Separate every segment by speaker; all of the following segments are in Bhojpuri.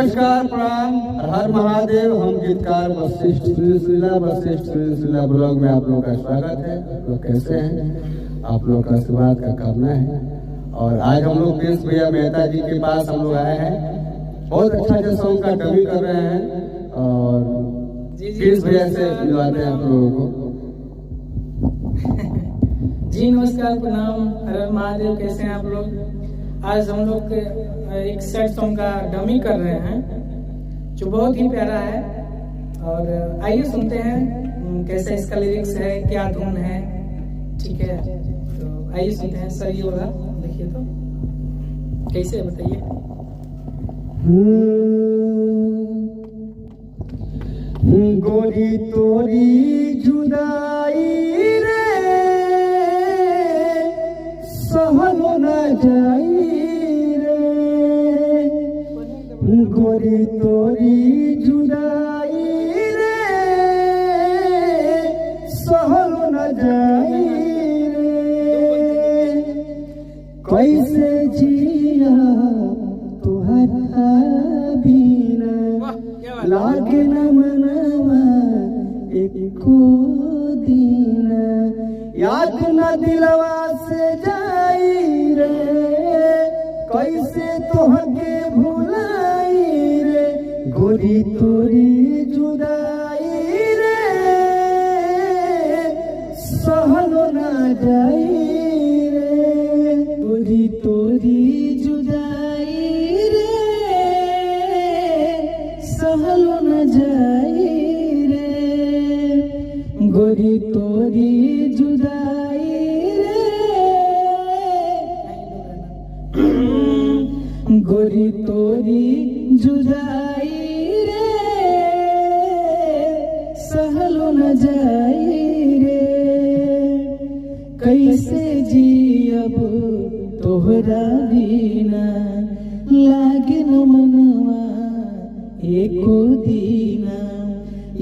Speaker 1: नमस्कार, प्रणाम, हर महादेव। हम गीतकार वशिष्ठ सिलसिला ब्लॉग में आप लोगों का स्वागत है। आप लोग कैसे हैं? आप लोग का आशीर्वाद का कामना है। और आज हम लोग प्रिंस भैया मेहता जी के पास हम लोग आए हैं। बहुत अच्छा जो सॉन्ग का डबिंग कर रहे हैं और प्रिंस भैया से मिलवाते हैं आप लोगों को।
Speaker 2: जी नमस्कार, प्रणाम, हर महादेव। कैसे हैं आप लोग? आज हम लोग एक सेट सॉन्ग का डमी कर रहे हैं जो बहुत ही प्यारा है। और आइए सुनते हैं कैसा इसका लिरिक्स है, क्या धुन है। ठीक है, तो आइए सुनते हैं। सर ये वाला देखिए तो कैसे है बताइए।
Speaker 1: गोरी तोरी जुदाई रे सहलो न जाई रे, गोरी तोरी जुदाई रे सहलो न जाई रे, कैसे जिया तुहरा बिना लागे न मनवा एको दिन, याद न दिलवा से जाई रे, कैसे तोहके भुलाई रे, गोरी तोरी जुदाई रे सहलो न जाई रे, गोरी तोरी जुदाई रे सहलो न जाई रे, गोरी तोरी जुदाई रे, गोरी तोरी जुदाई रे सहलो न जाई रे, कैसे जियब तोहरा बिना लागे न मनवा एको दीना,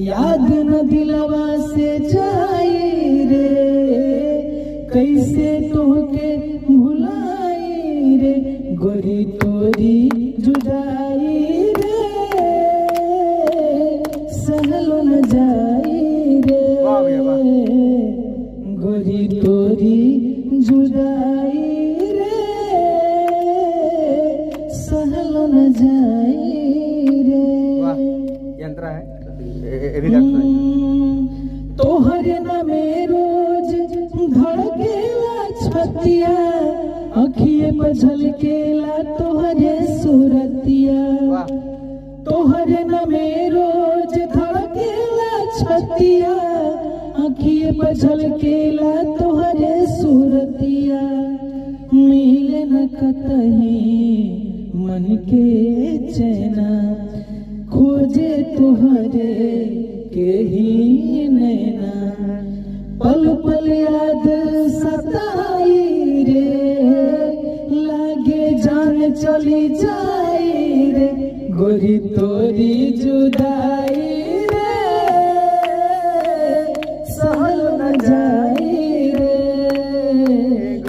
Speaker 1: याद न दिलवा से जाई रे, कैसे तोहके भुलाई रे, गोरी तोरी जुदाई रे सहलो न जाई रे, गोरी तोरी जुदाई रे सहलो न जाई रे। यंत्र है तोहरे नामे रोज धड़केला छतिया, अखिए पर झलकेला तोहरे सूरतिया, तोहरे नामे रोज धड़केला छतिया, अखिए पर झलकेला तोहरे सूरतिया, मिले न कतही मन के चैना, खोजे तुहरे के ही नैना, पल पल याद सताई रे, लागे जान चली जाई रे, गोरी तोरी जुदाई रे सहलो न जाई रे,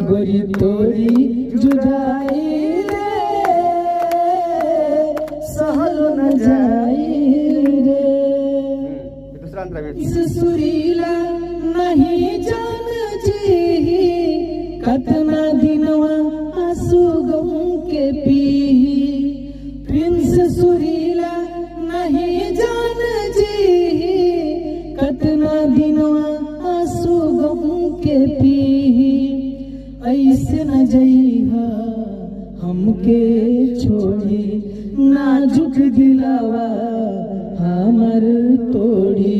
Speaker 1: गोरी तोरी जुदाई रे सहलो न जाई रे, सुरीला नहीं जान जी कतना दिनवा आंसू गम के पी, प्रिंस सुरीला नहीं जान जी कतना दिनवा आंसू गम के पी, ऐसे न जइहा हमके छोड़ी, नाजुक दिलावा हमर तोड़ी,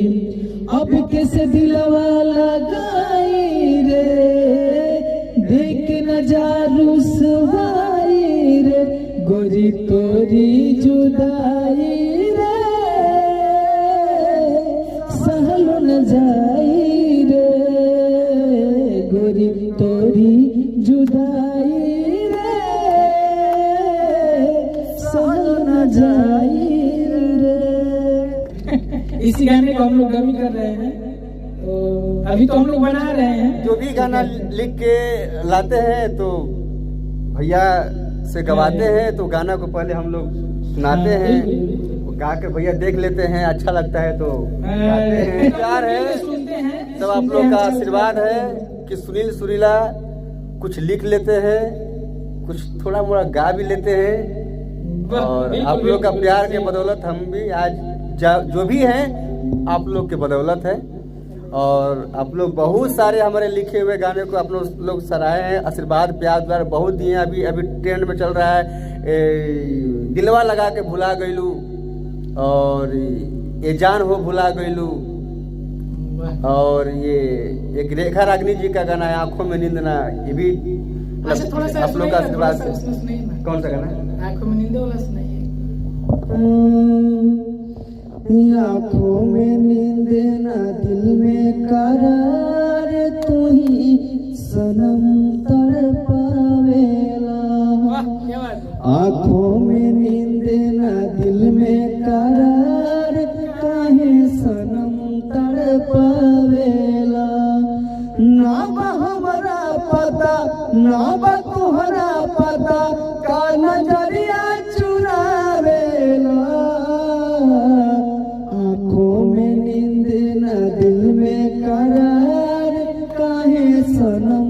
Speaker 1: अब कैसे दिलवा लगाई रे, देख न जा रुसवाई रे, गोरी तोरी जुदाई रे सहलो न जाई रे, गोरी तोरी जुदाई रे सहलो न जाई रे। इसी गाने को हम लोग डमी कर रहे हैं, तो अभी तो हम लोग बना रहे हैं।
Speaker 3: जो भी गाना लिख के लाते हैं तो भैया
Speaker 1: से गवाते हैं तो गाना को पहले हम लोग सुनाते हैं, गा के भैया देख लेते हैं, अच्छा लगता है तो गाते हैं। प्यार है सब आप लोग का आशीर्वाद है कि सुनील सुरीला कुछ लिख लेते हैं, कुछ थोड़ा मोड़ा गा भी लेते हैं, और आप लोग का प्यार के बदौलत हम भी आज जो भी हैं आप लोग के बदौलत है। और आप लोग बहुत सारे हमारे लिखे हुए गाने को आप लोग सराहे हैं, आशीर्वाद प्यार द्वारा बहुत दिए हैं। अभी ट्रेंड में चल रहा है दिलवा लगा के भुला गईलू, और ये जान हो भुला गईलू, और ये एक रेखा रागनी जी का गाना है आंखों में नींद ना, ये भी आप लोग का आशीर्वाद से। कौन सा गाना?
Speaker 2: आंखों में नींद वाला सुनाइए।
Speaker 3: आँखों में नींद ना दिल में करार, तू ही सनम तड़पावेला। आँखों में नींद ना दिल में करार, काहे सनम तड़पावेला। ना बा हमरा पता ना बा तुहरा पता, का नजरिया चुरावेला। आँखों में नींद न दिल में करार, काहे सनम